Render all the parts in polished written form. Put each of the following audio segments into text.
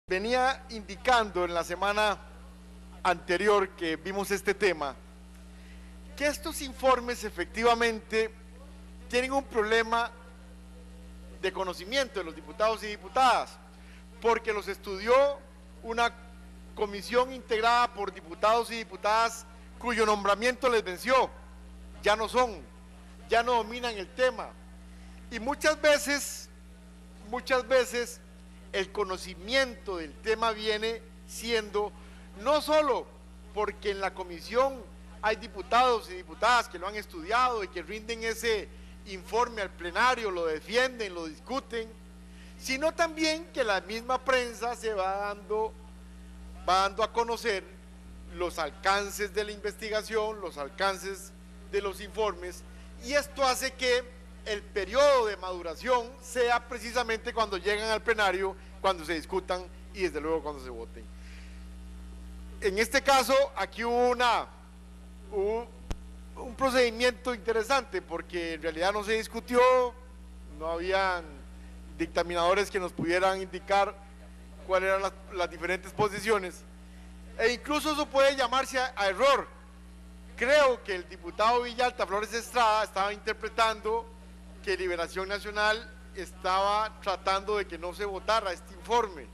Venía indicando en la semana anterior que vimos este tema, que estos informes efectivamente tienen un problema de conocimiento de los diputados y diputadas, porque los estudió una comisión integrada por diputados y diputadas cuyo nombramiento les venció, ya no dominan el tema, y muchas veces el conocimiento del tema viene siendo no solo porque en la comisión hay diputados y diputadas que lo han estudiado y que rinden ese informe al plenario, lo defienden, lo discuten, sino también que la misma prensa se va dando a conocer los alcances de la investigación, los alcances de los informes, y esto hace que el periodo de maduración sea precisamente cuando llegan al plenario, cuando se discutan y desde luego cuando se voten. En este caso, aquí hubo un procedimiento interesante, porque en realidad no se discutió, no habían dictaminadores que nos pudieran indicar cuáles eran las diferentes posiciones, e incluso eso puede llamarse a error. Creo que el diputado Villalta Flores Estrada estaba interpretando que Liberación Nacional estaba tratando de que no se votara este informe,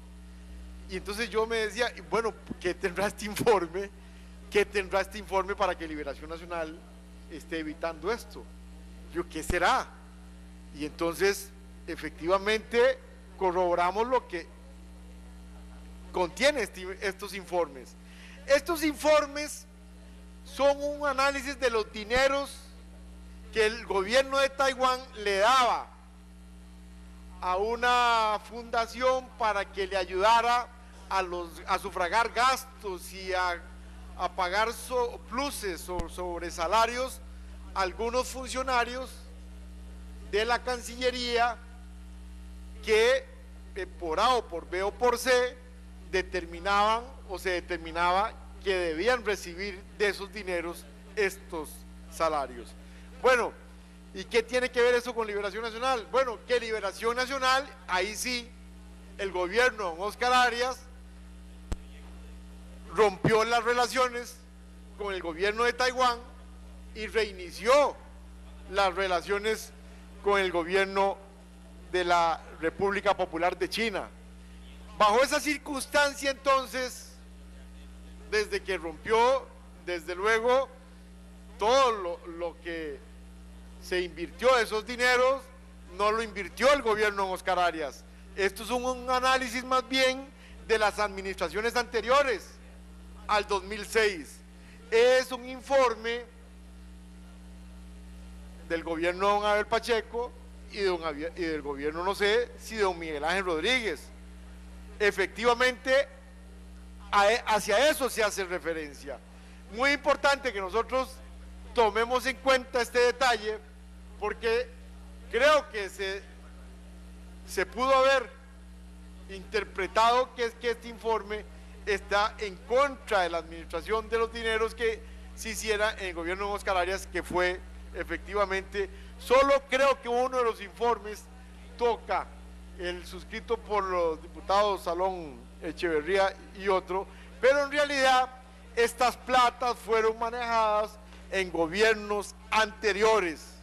y entonces yo me decía, bueno, ¿qué tendrá este informe? ¿Qué tendrá este informe para que Liberación Nacional esté evitando esto? Yo, ¿qué será? Y entonces efectivamente corroboramos lo que contiene estos informes. Estos informes son un análisis de los dineros que el gobierno de Taiwán le daba a una fundación para que le ayudara a sufragar gastos y a pagar pluses sobre salarios a algunos funcionarios de la Cancillería que por A o por B o por C determinaban o se determinaba que debían recibir de esos dineros estos salarios. Bueno, ¿y qué tiene que ver eso con Liberación Nacional? Bueno, que Liberación Nacional, ahí sí, el gobierno de Óscar Arias rompió las relaciones con el gobierno de Taiwán y reinició las relaciones con el gobierno de la República Popular de China. Bajo esa circunstancia, entonces, desde que rompió, desde luego, todo lo que se invirtió esos dineros, no lo invirtió el gobierno de Óscar Arias. Esto es un análisis más bien de las administraciones anteriores al 2006. Es un informe del gobierno de don Abel Pacheco y del gobierno, no sé, si de don Miguel Ángel Rodríguez. Efectivamente, hacia eso se hace referencia. Muy importante que nosotros tomemos en cuenta este detalle, porque creo que se pudo haber interpretado que este informe está en contra de la administración de los dineros que se hiciera en el gobierno de Óscar Arias, que fue efectivamente, solo creo que uno de los informes toca el suscrito por los diputados Salón, Echeverría y otro, pero en realidad estas platas fueron manejadas en gobiernos anteriores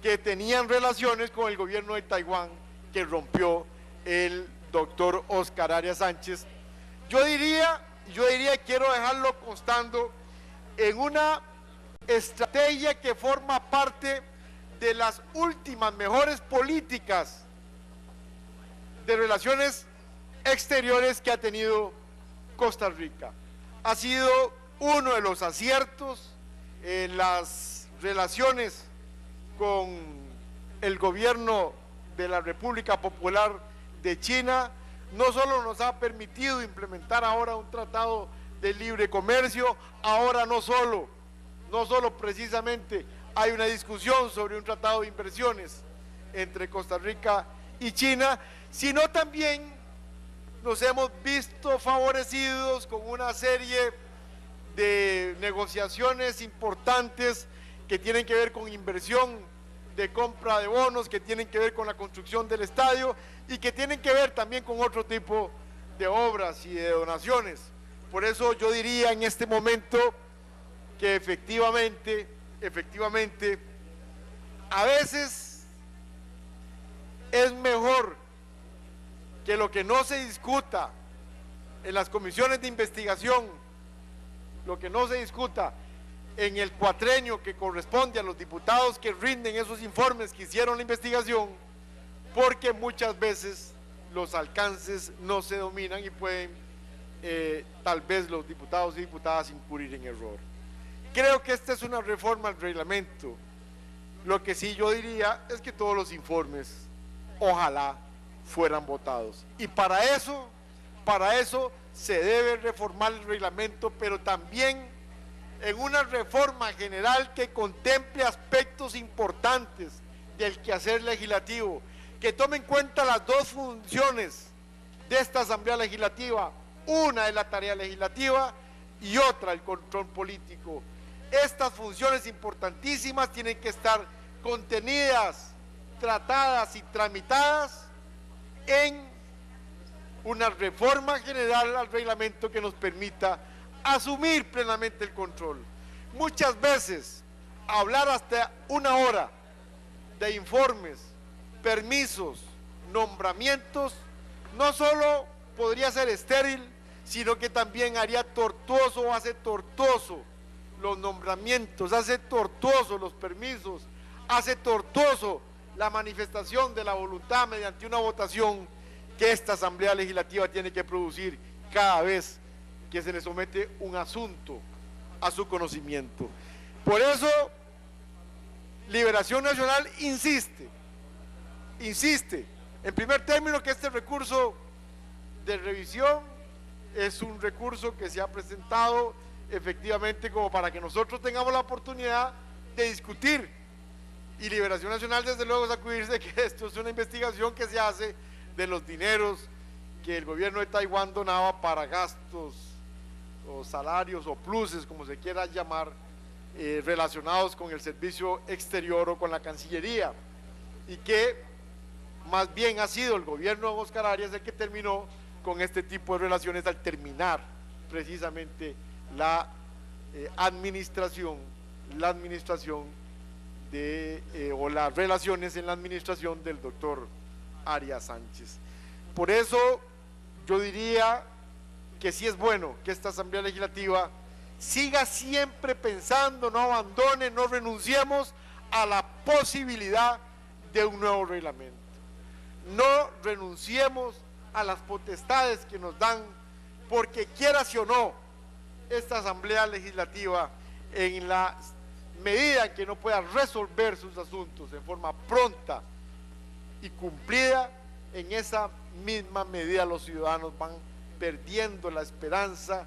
que tenían relaciones con el gobierno de Taiwán que rompió el doctor Óscar Arias Sánchez. Yo diría, quiero dejarlo constando, en una estrategia que forma parte de las últimas mejores políticas de relaciones exteriores que ha tenido Costa Rica. Ha sido uno de los aciertos en las relaciones con el gobierno de la República Popular de China. No solo nos ha permitido implementar ahora un tratado de libre comercio, ahora no solo precisamente hay una discusión sobre un tratado de inversiones entre Costa Rica y China, sino también nos hemos visto favorecidos con una serie de negociaciones importantes que tienen que ver con inversión de compra de bonos, que tienen que ver con la construcción del estadio y que tienen que ver también con otro tipo de obras y de donaciones. Por eso yo diría en este momento que efectivamente, a veces es mejor que lo que no se discuta en las comisiones de investigación, lo que no se discuta en el cuatrenio que corresponde a los diputados que rinden esos informes que hicieron la investigación, porque muchas veces los alcances no se dominan y pueden tal vez los diputados y diputadas incurrir en error. Creo que esta es una reforma al reglamento. Lo que sí yo diría es que todos los informes ojalá fueran votados, y para eso se debe reformar el reglamento, pero también en una reforma general que contemple aspectos importantes del quehacer legislativo, que tome en cuenta las dos funciones de esta Asamblea Legislativa. Una es la tarea legislativa y otra el control político. Estas funciones importantísimas tienen que estar contenidas, tratadas y tramitadas en una reforma general al reglamento que nos permita asumir plenamente el control. Muchas veces hablar hasta una hora de informes, permisos, nombramientos, no solo podría ser estéril, sino que también haría tortuoso, hace tortuoso los nombramientos, hace tortuoso los permisos, hace tortuoso la manifestación de la voluntad mediante una votación que esta Asamblea Legislativa tiene que producir cada vez que se le somete un asunto a su conocimiento. Por eso, Liberación Nacional insiste, en primer término, que este recurso de revisión es un recurso que se ha presentado efectivamente como para que nosotros tengamos la oportunidad de discutir, y Liberación Nacional desde luego sacudirse que esto es una investigación que se hace de los dineros que el gobierno de Taiwán donaba para gastos o salarios o pluses, como se quiera llamar, relacionados con el servicio exterior o con la Cancillería, y que más bien ha sido el gobierno de Óscar Arias el que terminó con este tipo de relaciones al terminar precisamente la administración o las relaciones en la administración del doctor Arias Sánchez. Por eso yo diría que sí es bueno que esta Asamblea Legislativa siga siempre pensando, no abandone, no renunciemos a la posibilidad de un nuevo reglamento. No renunciemos a las potestades que nos dan, porque quieras o no, esta Asamblea Legislativa, en la medida en que no pueda resolver sus asuntos en forma pronta y cumplida, en esa misma medida los ciudadanos van perdiendo la esperanza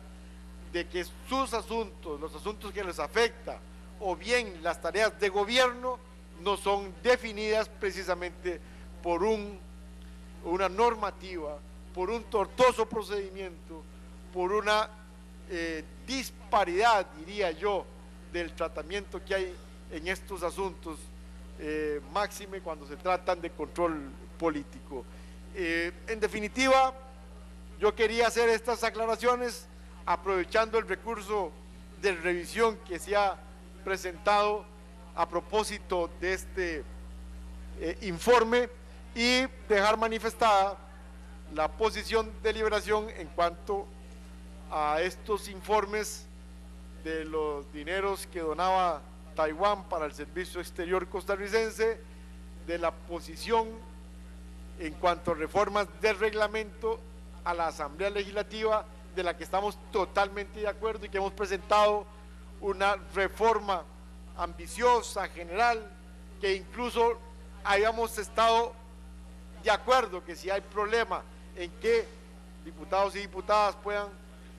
de que sus asuntos, los asuntos que les afecta, o bien las tareas de gobierno, no son definidas precisamente por una normativa, por un tortuoso procedimiento, por una disparidad, diría yo, del tratamiento que hay en estos asuntos, máxime cuando se tratan de control político. En definitiva, yo quería hacer estas aclaraciones aprovechando el recurso de revisión que se ha presentado a propósito de este informe, y dejar manifestada la posición de Liberación en cuanto a estos informes de los dineros que donaba Taiwán para el servicio exterior costarricense, de la posición en cuanto a reformas del reglamento a la Asamblea Legislativa, de la que estamos totalmente de acuerdo y que hemos presentado una reforma ambiciosa, general, que incluso habíamos estado de acuerdo que si hay problema en que diputados y diputadas puedan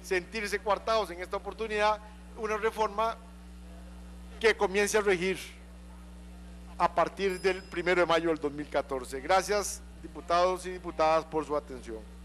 sentirse coartados en esta oportunidad, una reforma que comience a regir a partir del 1 de mayo del 2014. Gracias, diputados y diputadas, por su atención.